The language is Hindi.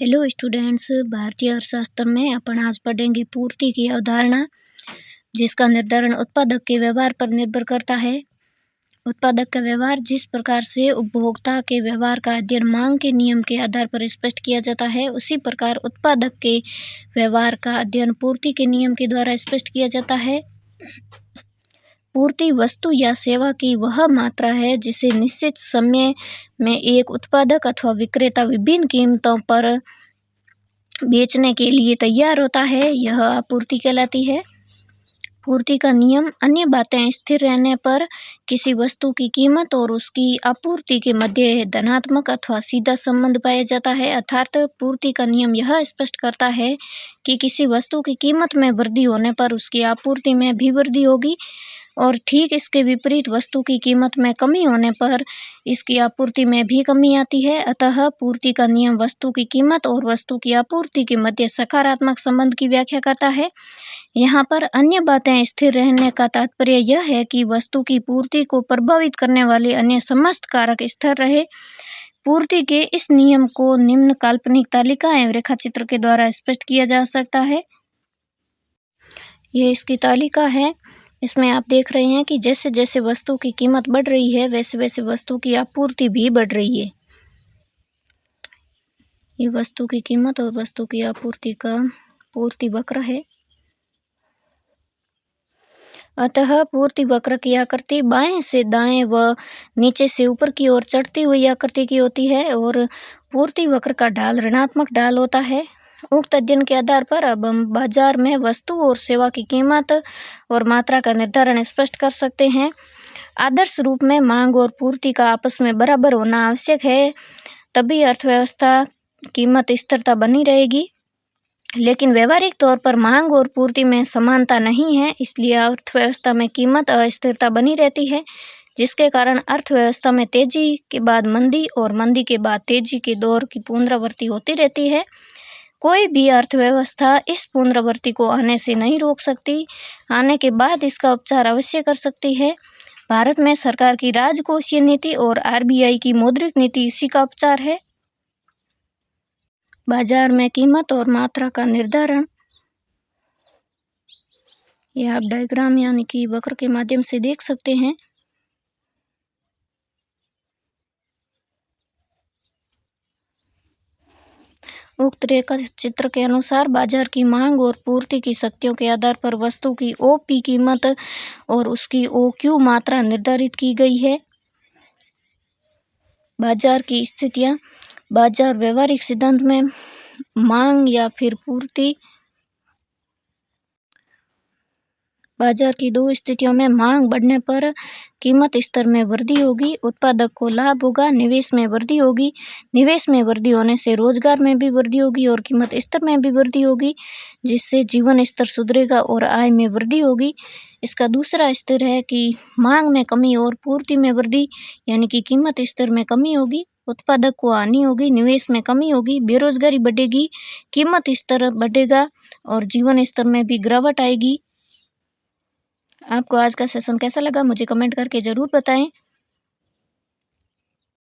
हेलो स्टूडेंट्स, भारतीय अर्थशास्त्र में अपन आज पढ़ेंगे पूर्ति की अवधारणा, जिसका निर्धारण उत्पादक के व्यवहार पर निर्भर करता है। उत्पादक का व्यवहार जिस प्रकार से उपभोक्ता के व्यवहार का अध्ययन मांग के नियम के आधार पर स्पष्ट किया जाता है, उसी प्रकार उत्पादक के व्यवहार का अध्ययन पूर्ति के नियम के द्वारा स्पष्ट किया जाता है। पूर्ति वस्तु या सेवा की वह मात्रा है जिसे निश्चित समय में एक उत्पादक अथवा विक्रेता विभिन्न कीमतों पर बेचने के लिए तैयार होता है, यह आपूर्ति कहलाती है। पूर्ति का नियम अन्य बातें स्थिर रहने पर किसी वस्तु की कीमत और उसकी आपूर्ति के मध्य धनात्मक अथवा सीधा संबंध पाया जाता है। अर्थात पूर्ति का नियम यह स्पष्ट करता है कि किसी वस्तु की कीमत में वृद्धि होने पर उसकी आपूर्ति में भी वृद्धि होगी और ठीक इसके विपरीत वस्तु की कीमत में कमी होने पर इसकी आपूर्ति में भी कमी आती है। अतः पूर्ति का नियम वस्तु की कीमत और वस्तु की आपूर्ति के मध्य सकारात्मक संबंध की व्याख्या करता है। यहाँ पर अन्य बातें स्थिर रहने का तात्पर्य यह है कि वस्तु की पूर्ति को प्रभावित करने वाले अन्य समस्त कारक स्थिर रहे। पूर्ति के इस नियम को निम्न काल्पनिक तालिका एवं रेखाचित्र के द्वारा स्पष्ट किया जा सकता है। ये इसकी तालिका है। इसमें आप देख रहे हैं कि जैसे जैसे वस्तु की कीमत बढ़ रही है, वैसे वैसे वस्तु की आपूर्ति भी बढ़ रही है। ये वस्तु की कीमत और वस्तु की आपूर्ति का पूर्ति वक्र है। अतः पूर्ति वक्र की आकृति बाएं से दाएं व नीचे से ऊपर की ओर चढ़ती हुई आकृति की होती है और पूर्ति वक्र का ढाल ऋणात्मक ढाल होता है। उक्त अध्ययन के आधार पर अब हम बाजार में वस्तु और सेवा की कीमत और मात्रा का निर्धारण स्पष्ट कर सकते हैं। आदर्श रूप में मांग और पूर्ति का आपस में बराबर होना आवश्यक है, तभी अर्थव्यवस्था कीमत स्थिरता बनी रहेगी। लेकिन व्यवहारिक तौर पर मांग और पूर्ति में समानता नहीं है, इसलिए अर्थव्यवस्था में कीमत अस्थिरता बनी रहती है, जिसके कारण अर्थव्यवस्था में तेजी के बाद मंदी और मंदी के बाद तेजी के दौर की पुनरावृत्ति होती रहती है। कोई भी अर्थव्यवस्था इस पुनरावृत्ति को आने से नहीं रोक सकती, आने के बाद इसका उपचार अवश्य कर सकती है। भारत में सरकार की राजकोषीय नीति और आरबीआई की मौद्रिक नीति इसी का उपचार है। बाजार में कीमत और मात्रा का निर्धारण, यह आप डायग्राम यानी कि वक्र के माध्यम से देख सकते हैं। उक्त रेखा चित्र के अनुसार बाजार की मांग और पूर्ति की शक्तियों के आधार पर वस्तु की ओपी कीमत और उसकी ओक्यू मात्रा निर्धारित की गई है। बाजार की स्थितियां, बाजार व्यवहारिक सिद्धांत में मांग या फिर पूर्ति, बाजार की दो स्थितियों में मांग बढ़ने पर कीमत स्तर में वृद्धि होगी, उत्पादक को लाभ होगा, निवेश में वृद्धि होगी। निवेश में वृद्धि होने से रोजगार में भी वृद्धि होगी और कीमत स्तर में भी वृद्धि होगी, जिससे जीवन स्तर सुधरेगा और आय में वृद्धि होगी। इसका दूसरा स्तर है कि मांग में कमी और पूर्ति में वृद्धि, यानी कि कीमत स्तर में कमी होगी, उत्पादक को हानि होगी, निवेश में कमी होगी, बेरोजगारी बढ़ेगी, कीमत स्तर बढ़ेगा और जीवन स्तर में भी गिरावट आएगी। आपको आज का सेशन कैसा लगा मुझे कमेंट करके ज़रूर बताएं।